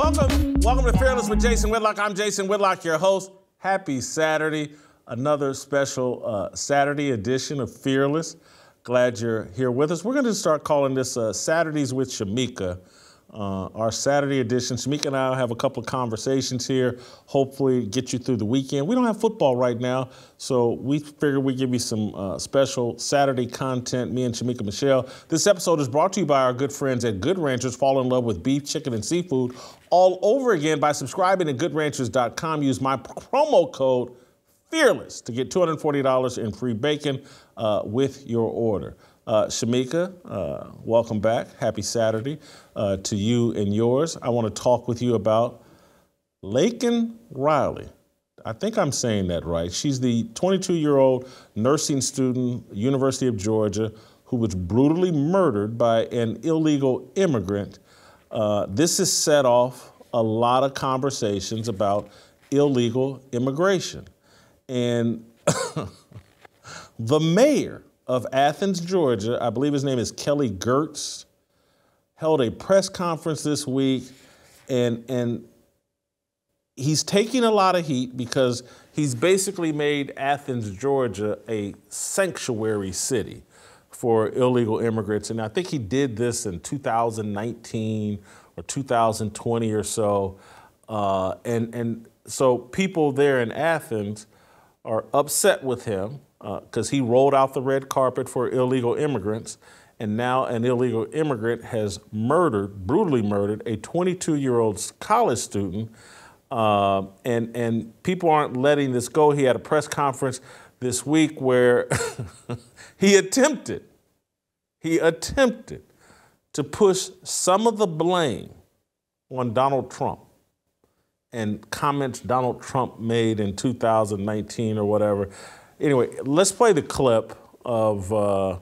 Welcome to Fearless with Jason Whitlock. I'm Jason Whitlock, your host. Happy Saturday. Another special Saturday edition of Fearless. Glad you're here with us. We're going to start calling this Saturdays with Shemeka. Our Saturday edition. Shemeka and I will have a couple of conversations here, hopefully get you through the weekend. We don't have football right now, so we figured we'd give you some special Saturday content, me and Shemeka Michelle. This episode is brought to you by our good friends at Good Ranchers. Fall in love with beef, chicken, and seafood all over again by subscribing to goodranchers.com. Use my promo code FEARLESS to get $240 in free bacon with your order. Shemeka, welcome back. Happy Saturday to you and yours. I want to talk with you about Laken Riley. I think I'm saying that right. She's the 22-year-old nursing student, University of Georgia, who was brutally murdered by an illegal immigrant. This has set off a lot of conversations about illegal immigration. And the mayor of Athens, Georgia, I believe his name is Kelly Gertz, held a press conference this week, and he's taking a lot of heat because he's basically made Athens, Georgia, a sanctuary city for illegal immigrants. And I think he did this in 2019 or 2020 or so. And so people there in Athens are upset with him because he rolled out the red carpet for illegal immigrants, and now an illegal immigrant has brutally murdered a 22-year-old college student, and people aren't letting this go. He had a press conference this week where he attempted to push some of the blame on Donald Trump and comments Donald Trump made in 2019 or whatever. Anyway, let's play the clip of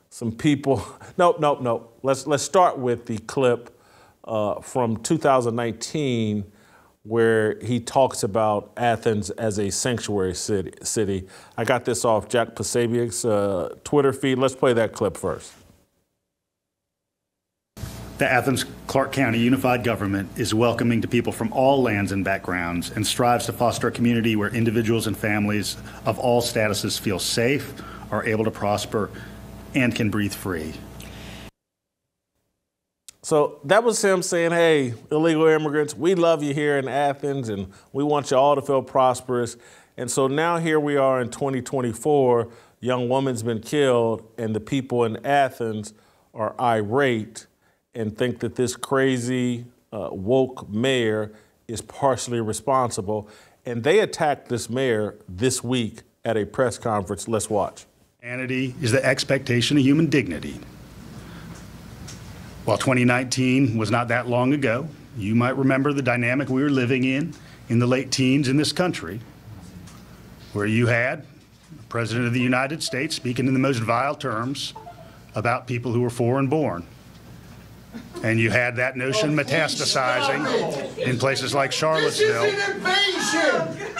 some people. No. Let's start with the clip from 2019 where he talks about Athens as a sanctuary city. I got this off Jack Posobiec's Twitter feed. Let's play that clip first. The Athens-Clarke County Unified Government is welcoming to people from all lands and backgrounds and strives to foster a community where individuals and families of all statuses feel safe, are able to prosper, and can breathe free. So that was him saying, hey, illegal immigrants, we love you here in Athens and we want you all to feel prosperous. And so now here we are in 2024, young woman's been killed and the people in Athens are irate and think that this crazy woke mayor is partially responsible. And they attacked this mayor this week at a press conference. Let's watch. Humanity is the expectation of human dignity. While 2019 was not that long ago, you might remember the dynamic we were living in the late teens in this country, where you had the President of the United States speaking in the most vile terms about people who were foreign born. And you had that notion metastasizing in places like Charlottesville. This is an invasion!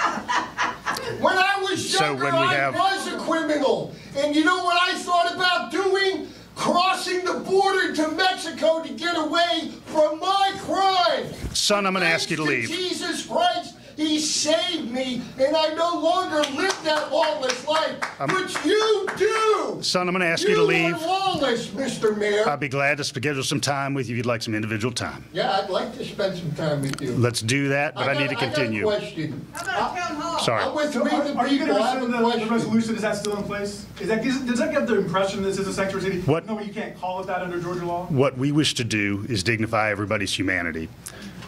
When I was younger, I was a criminal. And you know what I thought about doing? Crossing the border to Mexico to get away from my crime. Son, I'm going to ask you to leave. Jesus Christ, he saved me, and I no longer live that lawless life, which you do. Son, I'm going to ask you to leave. You are lawless, Mr. Mayor. I'd be glad to schedule some time with you if you'd like some individual time. Yeah, I'd like to spend some time with you. Let's do that, but I need to continue. I got a question. How about a town hall? Sorry. I'm with the people. Are you going to rescind the resolution? Is that still in place? Does that give the impression this is a sanctuary city? What? No, you can't call it that under Georgia law? What we wish to do is dignify everybody's humanity.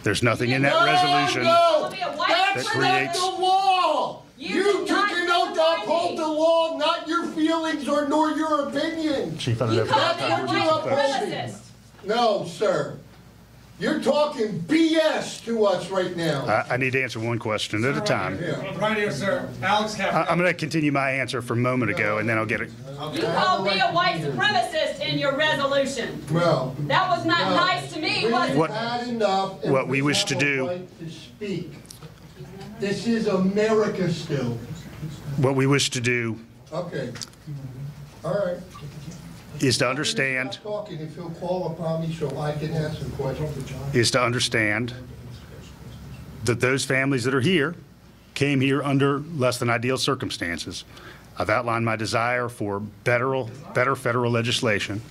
There's nothing in that resolution that creates the law. You took an oath to uphold the law, not your feelings or nor your opinion. Chief, I don't You know called me a That's what you're white upholding. supremacist. No, sir. You're talking BS to us right now. I need to answer one question at a time. Right here, sir. Alex Kaepernick. I'm going to continue my answer from a moment ago, and then I'll get it. You called me a white supremacist in your resolution. Well, That was not nice to me, was it? What- had enough. And what we wish to have a do- right to speak. This is America still. What we wish to do Okay. All right. is to understand, Stop talking if he'll call upon me so I can ask a question. is to understand that those families that are here came here under less than ideal circumstances. I've outlined my desire for better federal legislation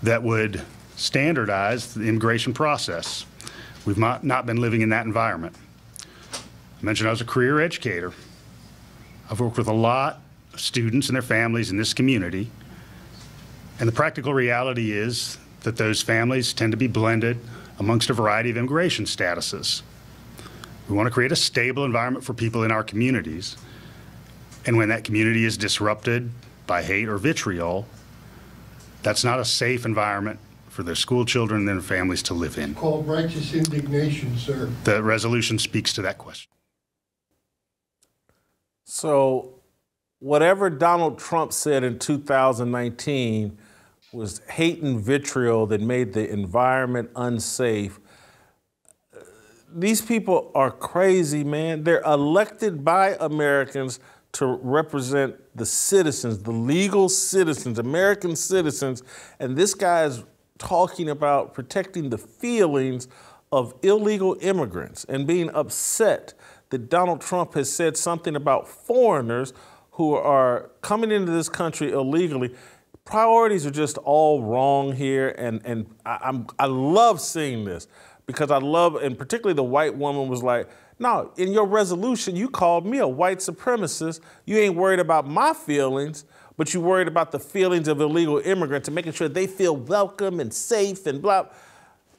that would standardize the immigration process. We've not been living in that environment. I mentioned I was a career educator. I've worked with a lot of students and their families in this community, and the practical reality is that those families tend to be blended amongst a variety of immigration statuses. We want to create a stable environment for people in our communities, and when that community is disrupted by hate or vitriol, that's not a safe environment for their school children and their families to live in. Called righteous indignation, sir. The resolution speaks to that question. So whatever Donald Trump said in 2019 was hate and vitriol that made the environment unsafe. These people are crazy, man. They're elected by Americans to represent the citizens, the legal citizens, American citizens, and this guy is talking about protecting the feelings of illegal immigrants and being upset that Donald Trump has said something about foreigners who are coming into this country illegally. Priorities are just all wrong here, and I love seeing this because I love, and particularly the white woman was like, no, in your resolution, you called me a white supremacist. You ain't worried about my feelings, but you worried about the feelings of illegal immigrants and making sure they feel welcome and safe and blah.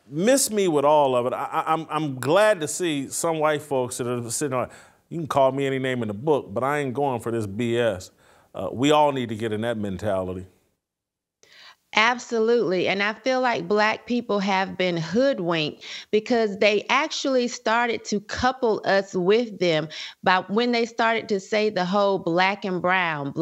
Miss me with all of it. I'm glad to see some white folks that are sitting on, you can call me any name in the book, but I ain't going for this BS. We all need to get in that mentality. Absolutely. And I feel like Black people have been hoodwinked because they actually started to couple us with them by when they started to say the whole black and brown.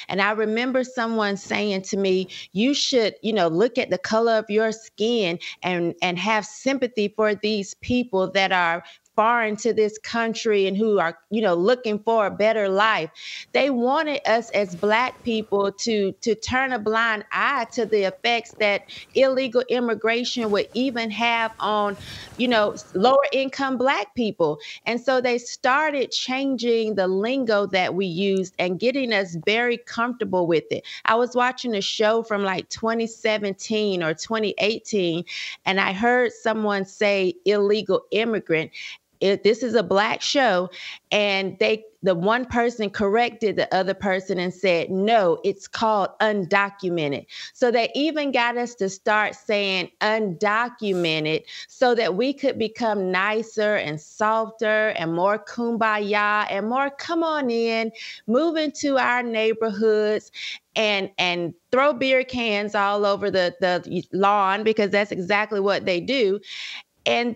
And I remember someone saying to me, you should, look at the color of your skin and have sympathy for these people that are foreign to this country and who are, looking for a better life. They wanted us as Black people to turn a blind eye to the effects that illegal immigration would even have on, lower income Black people. And so they started changing the lingo that we used and getting us very comfortable with it. I was watching a show from like 2017 or 2018, and I heard someone say illegal immigrant. This is a Black show, and the one person corrected the other person and said, no, it's called undocumented. So they even got us to start saying undocumented so that we could become nicer and softer and more kumbaya and more come on in, move into our neighborhoods and throw beer cans all over the lawn, because that's exactly what they do. And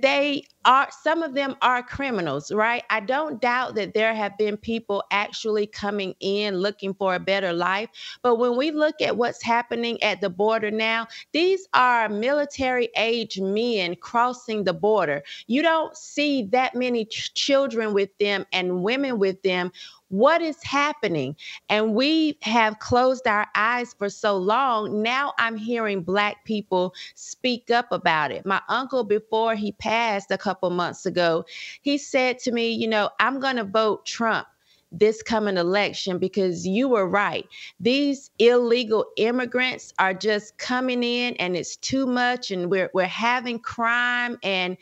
some of them are criminals, right? I don't doubt that there have been people actually coming in looking for a better life. But when we look at what's happening at the border now, these are military age men crossing the border. You don't see that many children with them and women with them. What is happening? And we have closed our eyes for so long. Now I'm hearing Black people speak up about it. My uncle, before he passed a couple months ago, he said to me, I'm going to vote Trump this coming election because you were right. These illegal immigrants are just coming in and it's too much, and we're having crime. And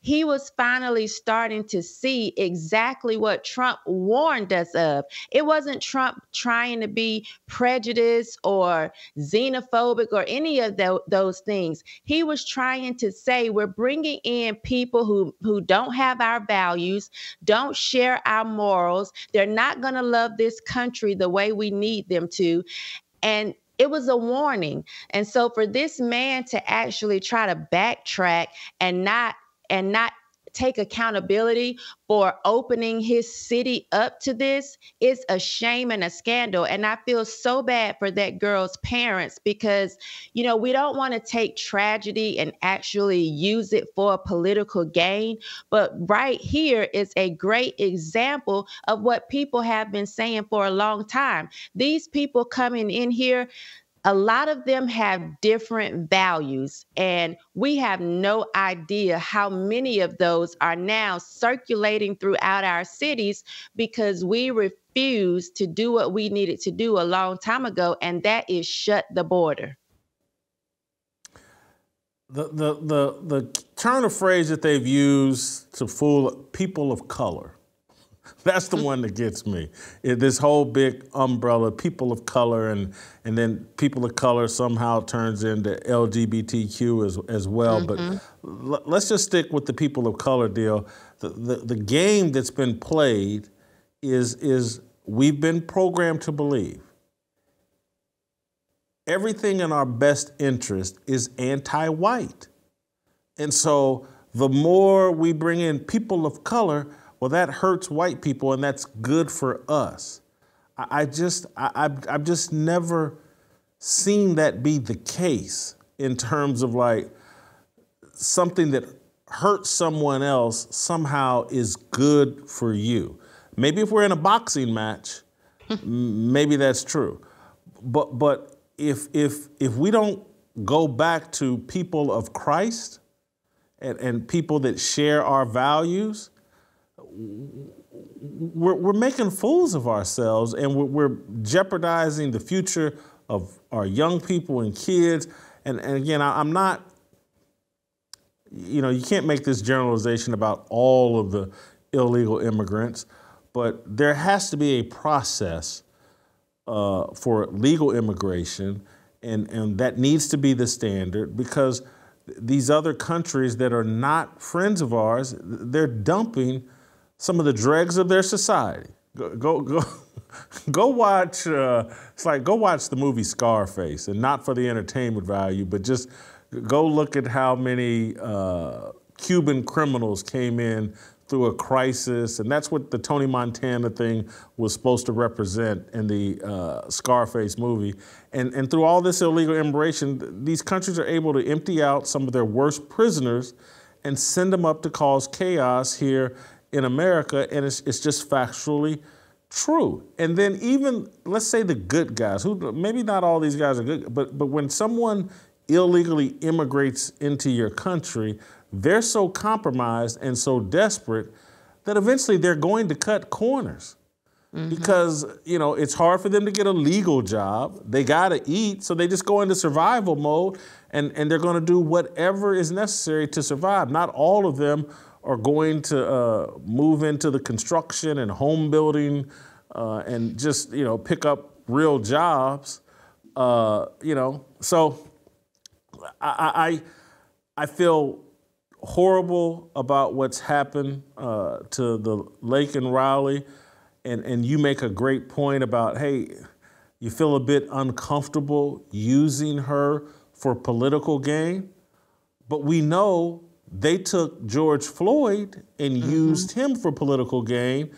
he was finally starting to see exactly what Trump warned us of. It wasn't Trump trying to be prejudiced or xenophobic or any of those things. He was trying to say we're bringing in people who don't have our values, don't share our morals. They're not going to love this country the way we need them to. And it was a warning. And so for this man to actually try to backtrack and not take accountability for opening his city up to this is a shame and a scandal. And I feel so bad for that girl's parents because, we don't want to take tragedy and actually use it for political gain. But right here is a great example of what people have been saying for a long time. These people coming in here, a lot of them have different values, and we have no idea how many of those are now circulating throughout our cities because we refused to do what we needed to do a long time ago, and that is shut the border. The turn of phrase that they've used to fool people of color, that's the one that gets me. This whole big umbrella, people of color, and then people of color somehow turns into LGBTQ as well. Mm-hmm. But let's just stick with the people of color deal. The game that's been played is we've been programmed to believe everything in our best interest is anti-white. And so the more we bring in people of color, well, that hurts white people, and that's good for us. I've just never seen that be the case in terms of like something that hurts someone else somehow is good for you. Maybe if we're in a boxing match, maybe that's true. But if we don't go back to people of Christ and people that share our values, we're making fools of ourselves, and we're jeopardizing the future of our young people and kids. And again, I'm not, you can't make this generalization about all of the illegal immigrants, but there has to be a process for legal immigration, and that needs to be the standard, because these other countries that are not friends of ours, they're dumping some of the dregs of their society. Go watch. It's like go watch the movie Scarface, and not for the entertainment value, but just go look at how many Cuban criminals came in through a crisis, and that's what the Tony Montana thing was supposed to represent in the Scarface movie. And through all this illegal immigration, these countries are able to empty out some of their worst prisoners and send them up to cause chaos here in America, and it's just factually true. And then even, let's say the good guys, who maybe not all these guys are good, but when someone illegally immigrates into your country, they're so compromised and so desperate that eventually they're going to cut corners. Mm-hmm. Because, it's hard for them to get a legal job. They got to eat, so they just go into survival mode, and they're going to do whatever is necessary to survive. Not all of them are going to move into the construction and home building and just, pick up real jobs, So I feel horrible about what's happened to the Laken Riley, and you make a great point about, hey, you feel a bit uncomfortable using her for political gain, but we know they took George Floyd and used him for political gain.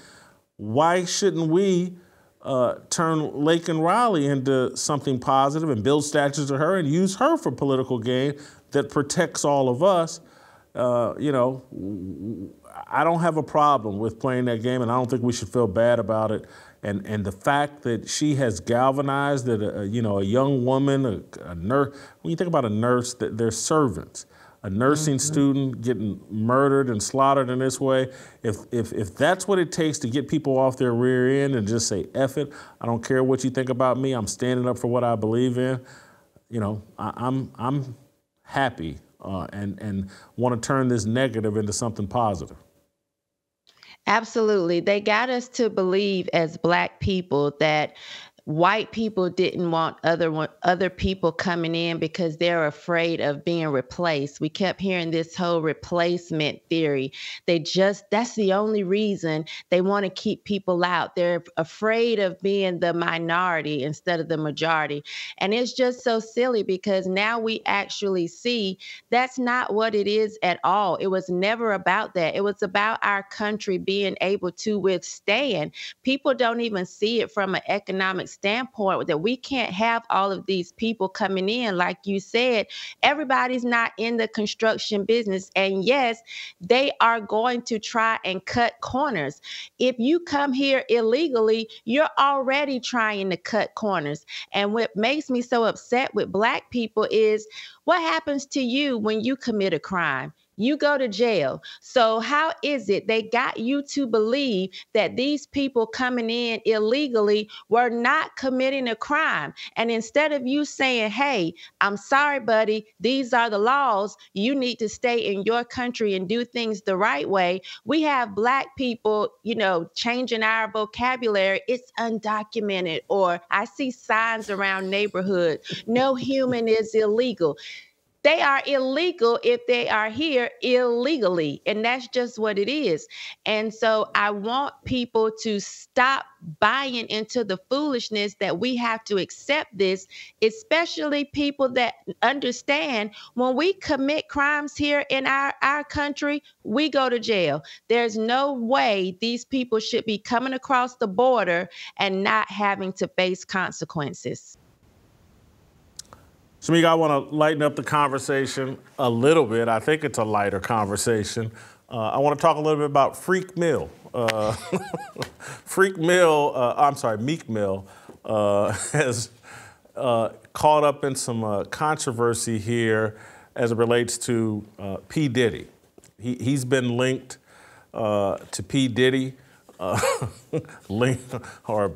Why shouldn't we turn Laken Riley into something positive and build statues of her and use her for political gain that protects all of us? I don't have a problem with playing that game, and I don't think we should feel bad about it. And the fact that she has galvanized that a young woman, a nurse. When you think about a nurse, that they're servants. A nursing student getting murdered and slaughtered in this way. If that's what it takes to get people off their rear end and just say, F it, I don't care what you think about me, I'm standing up for what I believe in, I'm happy and want to turn this negative into something positive. Absolutely. They got us to believe as Black people that white people didn't want other people coming in because they're afraid of being replaced. We kept hearing this whole replacement theory. That's the only reason they want to keep people out. They're afraid of being the minority instead of the majority. And it's just so silly because now we actually see that's not what it is at all. It was never about that. It was about our country being able to withstand. People don't even see it from an economic standpoint that we can't have all of these people coming in. Like you said, everybody's not in the construction business. And yes, they are going to try and cut corners. If you come here illegally, you're already trying to cut corners. And what makes me so upset with Black people is what happens to you when you commit a crime? You go to jail. So how is it they got you to believe that these people coming in illegally were not committing a crime? And instead of you saying, hey, I'm sorry, buddy, these are the laws, you need to stay in your country and do things the right way, we have Black people, changing our vocabulary. It's undocumented, or I see signs around neighborhoods, no human is illegal. They are illegal if they are here illegally, and that's just what it is. And so I want people to stop buying into the foolishness that we have to accept this, especially people that understand when we commit crimes here in our country, we go to jail. There's no way these people should be coming across the border and not having to face consequences. Shemeka, I want to lighten up the conversation a little bit. I think it's a lighter conversation. I want to talk a little bit about Meek Mill. Meek Mill has caught up in some controversy here as it relates to P. Diddy. He's been linked to P. Diddy, or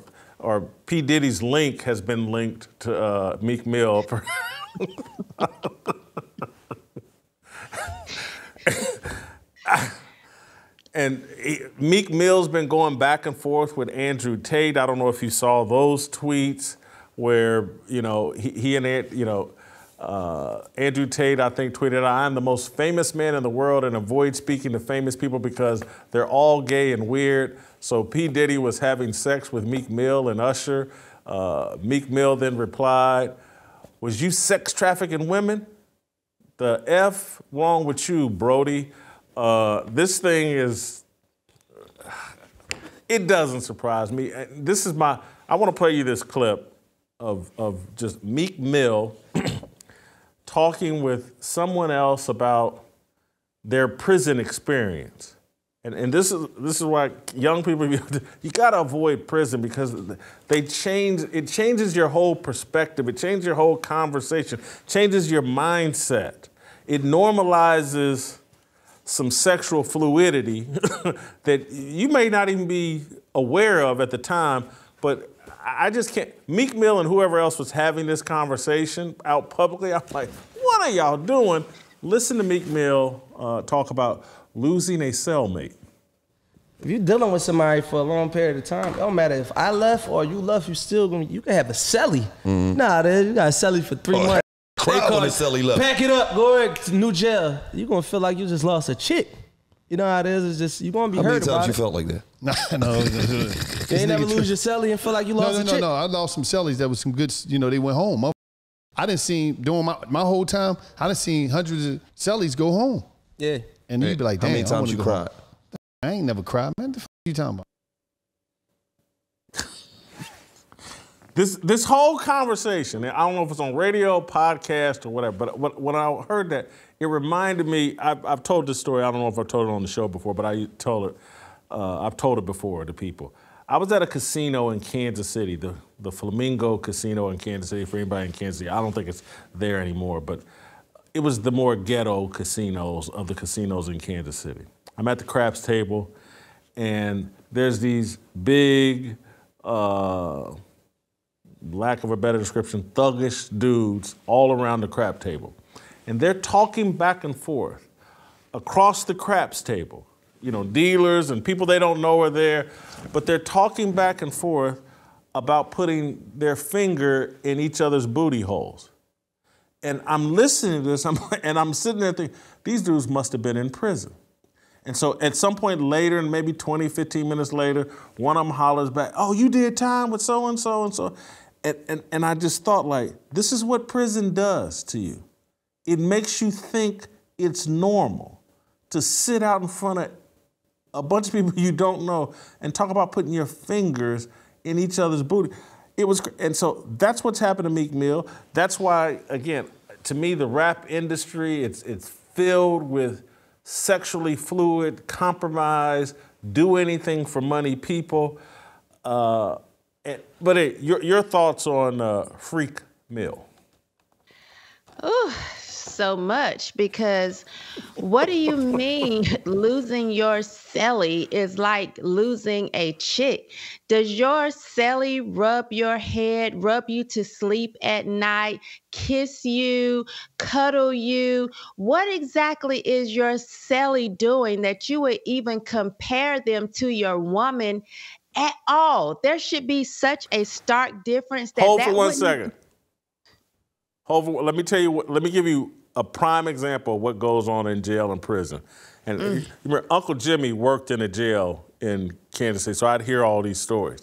P. Diddy's link has been linked to Meek Mill. And Meek Mill's been going back and forth with Andrew Tate. I don't know if you saw those tweets where, he and Andrew Tate, I think, tweeted, "I'm the most famous man in the world and avoid speaking to famous people because they're all gay and weird." So P. Diddy was having sex with Meek Mill and Usher. Meek Mill then replied, "Was you sex trafficking women? The F wrong with you, Brody?" This thing is, it doesn't surprise me. I want to play you this clip of just Meek Mill talking with someone else about their prison experience. And this is why young people, you got to avoid prison because it changes your whole perspective. It changes your whole conversation, changes your mindset. It normalizes some sexual fluidity that you may not even be aware of at the time, but I just can't. Meek Mill and whoever else was having this conversation out publicly, I'm like, what are y'all doing? Listen to Meek Mill talk about losing a cellmate. If you're dealing with somebody for a long period of time, it don't matter if I left or you left, you can have a cellie. Nah, you got a cellie for 3 months. They call it cellie left. Pack it up, go to new jail. You're gonna feel like you just lost a chick. You know how it is, it's just, you're gonna be hurt about it. How many times you felt like that? No. You ain't never lose your cellie and feel like you lost a chick? No, I lost some cellies that was some good, they went home. I didn't see, during my whole time, I done seen hundreds of cellies go home. Yeah. And you'd be like, damn, how many times you cried? I ain't never cried, man. The f you talking about? This whole conversation, I don't know if it's on radio, podcast, or whatever, but when I heard that, it reminded me, I've told this story, I don't know if I've told it on the show before, but I've told it before to people. I was at a casino in Kansas City, the Flamingo Casino in Kansas City, for anybody in Kansas City. I don't think it's there anymore, but it was the more ghetto casinos of the casinos in Kansas City. I'm at the craps table, and there's these big, lack of a better description, thuggish dudes all around the crap table. And they're talking back and forth across the craps table. Dealers and people they don't know are there, but they're talking back and forth about putting their finger in each other's booty holes. And I'm listening to this, and I'm sitting there thinking, these dudes must have been in prison. And so at some point later, and maybe 20, 15 minutes later, one of them hollers back, "Oh, you did time with so-and-so and so." And I just thought, like, this is what prison does to you. It makes you think it's normal to sit out in front of a bunch of people you don't know and talk about putting your fingers in each other's booty. It was, and so that's what's happened to Meek Mill. That's why, again, to me, the rap industry, it's filled with sexually fluid, compromised, do anything for money people. But your thoughts on Freak Mill? Ooh, so much, because what do you mean losing your celly is like losing a chick? Does your celly rub your head, rub you to sleep at night, kiss you, cuddle you? What exactly is your celly doing that you would even compare them to your woman at all? There should be such a stark difference that Hold for 1 second. Let me tell you what, let me give you a prime example of what goes on in jail and prison. And remember, Uncle Jimmy worked in a jail in Kansas City, so I'd hear all these stories.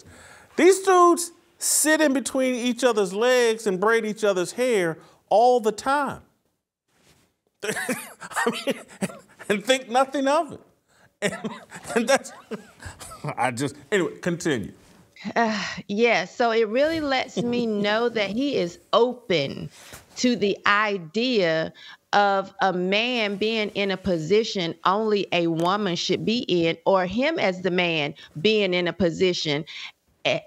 These dudes sit in between each other's legs and braid each other's hair all the time. I mean, and think nothing of it. And that's, anyway, continue. Yeah, so it really lets me know that he is open to the idea of a man being in a position only a woman should be in, or him as the man being in a position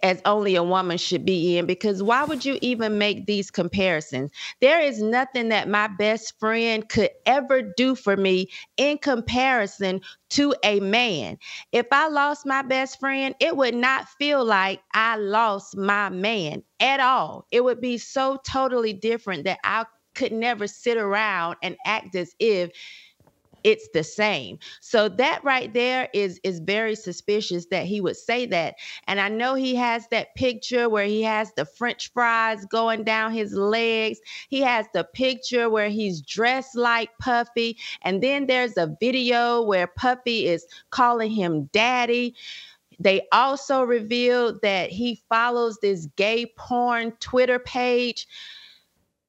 as only a woman should be in, because why would you even make these comparisons? There is nothing that my best friend could ever do for me in comparison to a man. If I lost my best friend, it would not feel like I lost my man at all. It would be so totally different that I could never sit around and act as if it's the same. So that right there is very suspicious that he would say that. And I know he has that picture where he has the French fries going down his legs. He has the picture where he's dressed like Puffy. And then there's a video where Puffy is calling him daddy. They also revealed that he follows this gay porn Twitter page.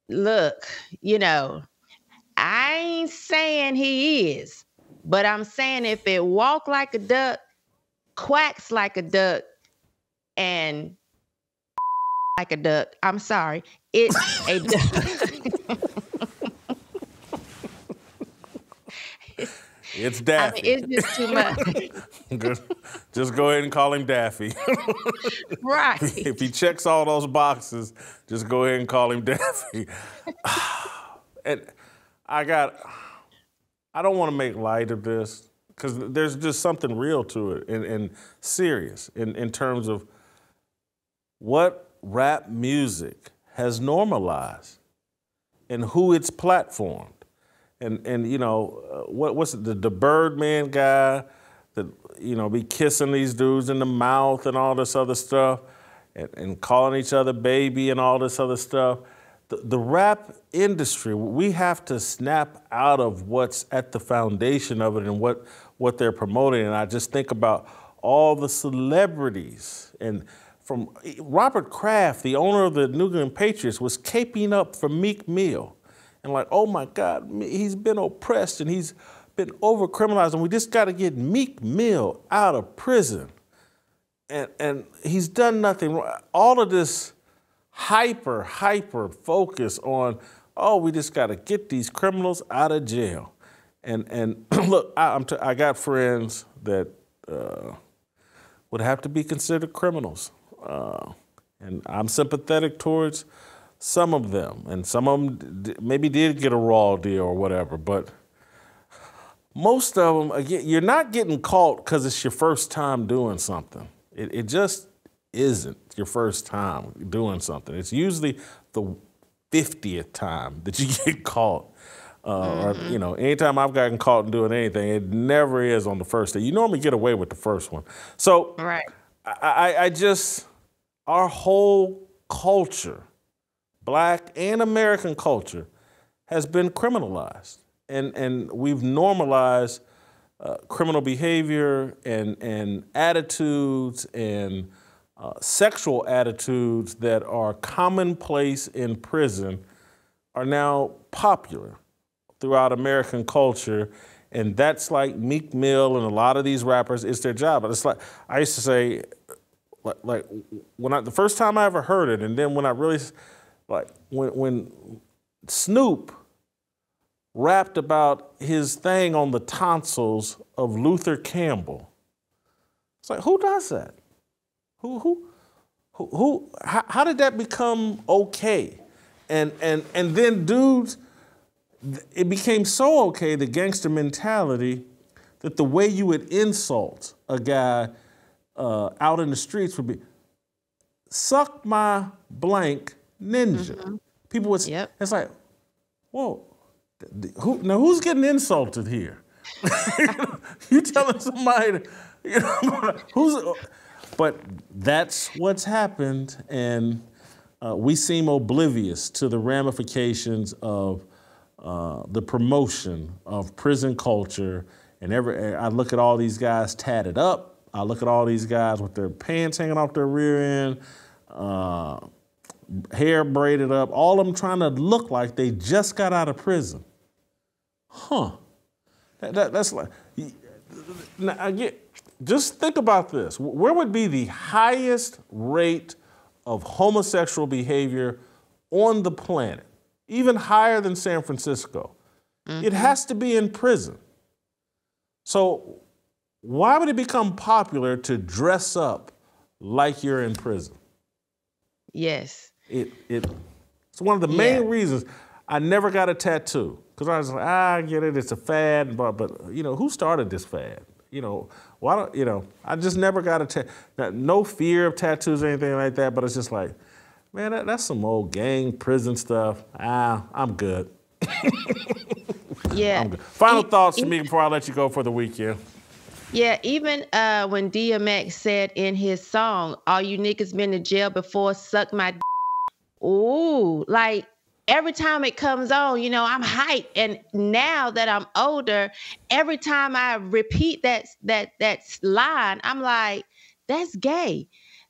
Look, I ain't saying he is, but I'm saying if it walk like a duck, quacks like a duck, and like a duck, I'm sorry, it's a duck. It's Daffy. I mean, it's just too much. Just go ahead and call him Daffy. Right. If he checks all those boxes, just go ahead and call him Daffy. And I don't want to make light of this, because there's just something real to it and serious in terms of what rap music has normalized and who it's platformed. And what's it, the Birdman guy that, be kissing these dudes in the mouth and all this other stuff and calling each other baby and all this other stuff. The rap industry, we have to snap out of what's at the foundation of it and what they're promoting. And I just think about all the celebrities. And from Robert Kraft, the owner of the New England Patriots, was caping up for Meek Mill. And like, oh my God, he's been oppressed and he's been over-criminalized, and we just got to get Meek Mill out of prison. And he's done nothing wrong. All of this hyper focus on, oh, we just got to get these criminals out of jail. And look, I got friends that would have to be considered criminals. And I'm sympathetic towards some of them, and some of them maybe did get a raw deal or whatever, but most of them, again, you're not getting caught because it's your first time doing something. It just isn't your first time doing something. It's usually the 50th time that you get caught. Or, anytime I've gotten caught in doing anything, it never is on the first day. You normally get away with the first one. So right. I just, our whole culture, Black and American culture, has been criminalized. And we've normalized criminal behavior and attitudes and sexual attitudes that are commonplace in prison are now popular throughout American culture. And that's like Meek Mill and a lot of these rappers, it's their job. But it's like, I used to say, like when the first time I ever heard it, and then when I really, like when Snoop rapped about his thing on the tonsils of Luther Campbell. It's like, who does that? How did that become okay? And then dudes, it became so okay, the gangster mentality, that the way you would insult a guy out in the streets would be, suck my blank ninja. Mm-hmm. People would, it's like, whoa, who's getting insulted here? You telling somebody, but that's what's happened, and we seem oblivious to the ramifications of the promotion of prison culture. And I look at all these guys tatted up. I look at all these guys with their pants hanging off their rear end, hair braided up, all of them trying to look like they just got out of prison. Huh. That's like, just think about this. Where would be the highest rate of homosexual behavior on the planet? Even higher than San Francisco. Mm-hmm. It has to be in prison. So why would it become popular to dress up like you're in prison? Yes. It's one of the main reasons I never got a tattoo. Because I was like, I get it, it's a fad, but who started this fad? Why don't, I just never got a tattoo. No fear of tattoos or anything like that, but it's just like, man, that's some old gang prison stuff. I'm good. Yeah. I'm good. Final thoughts to me before I let you go for the weekend. Yeah, even when DMX said in his song, all you niggas been to jail before, suck my d. Ooh, like every time it comes on, I'm hyped. And now that I'm older, every time I repeat that line, I'm like, that's gay.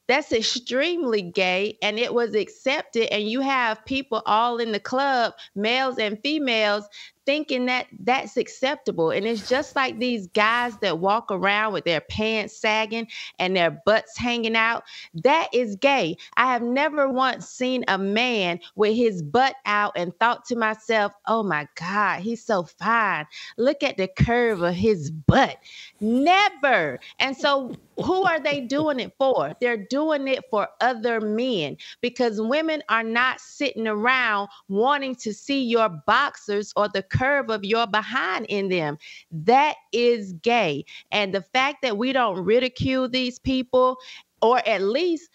That's extremely gay, and it was accepted. And you have people all in the club, males and females, thinking that that's acceptable. And it's just like these guys that walk around with their pants sagging and their butts hanging out. That is gay. I have never once seen a man with his butt out and thought to myself, oh my God, he's so fine. Look at the curve of his butt. Never. And so who are they doing it for? They're doing it for other men, because women are not sitting around wanting to see your boxers or the curve of your behind in them. That is gay. And the fact that we don't ridicule these people, or at least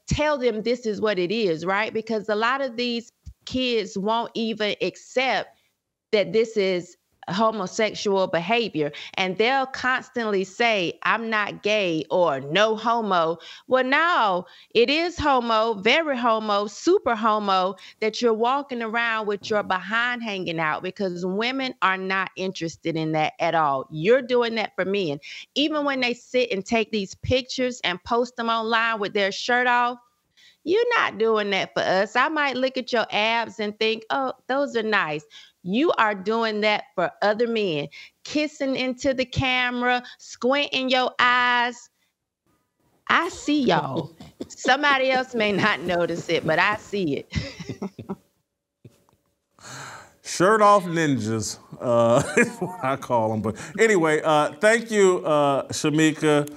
tell them this is what it is, right? Because a lot of these kids won't even accept that this is homosexual behavior, and they'll constantly say, I'm not gay or no homo. Well, no, it is homo, very homo, super homo, that you're walking around with your behind hanging out, because women are not interested in that at all. You're doing that for men. Even when they sit and take these pictures and post them online with their shirt off, you're not doing that for us. I might look at your abs and think, oh, those are nice. You are doing that for other men, kissing into the camera, squinting your eyes. I see y'all. Somebody else may not notice it, but I see it. Shirt off ninjas is what I call them. But anyway, thank you, Shemeka.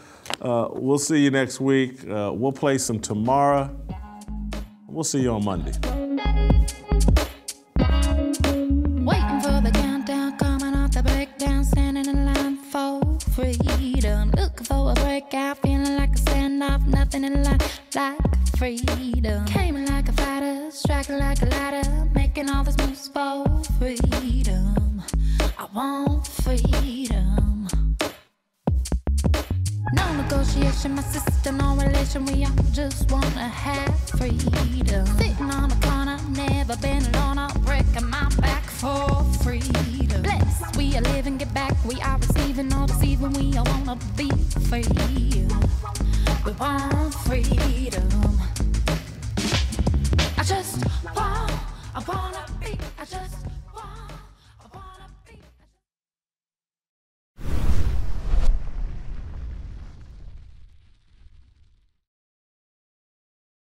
We'll see you next week. We'll play some tomorrow. We'll see you on Monday. Waiting for the countdown, coming off the breakdown, standing in line for freedom. Looking for a breakout, feeling like a standoff, nothing in life like freedom. Came like a fighter, striking like a ladder, making all these moves for freedom. I want freedom. No negotiation, my sister, no relation. We all just wanna have freedom. Sitting on a corner, never been alone. I'm breaking my back for freedom. Blessed, we are living, get back. We are receiving, all deceiving. We all wanna be free. We want freedom. I wanna be,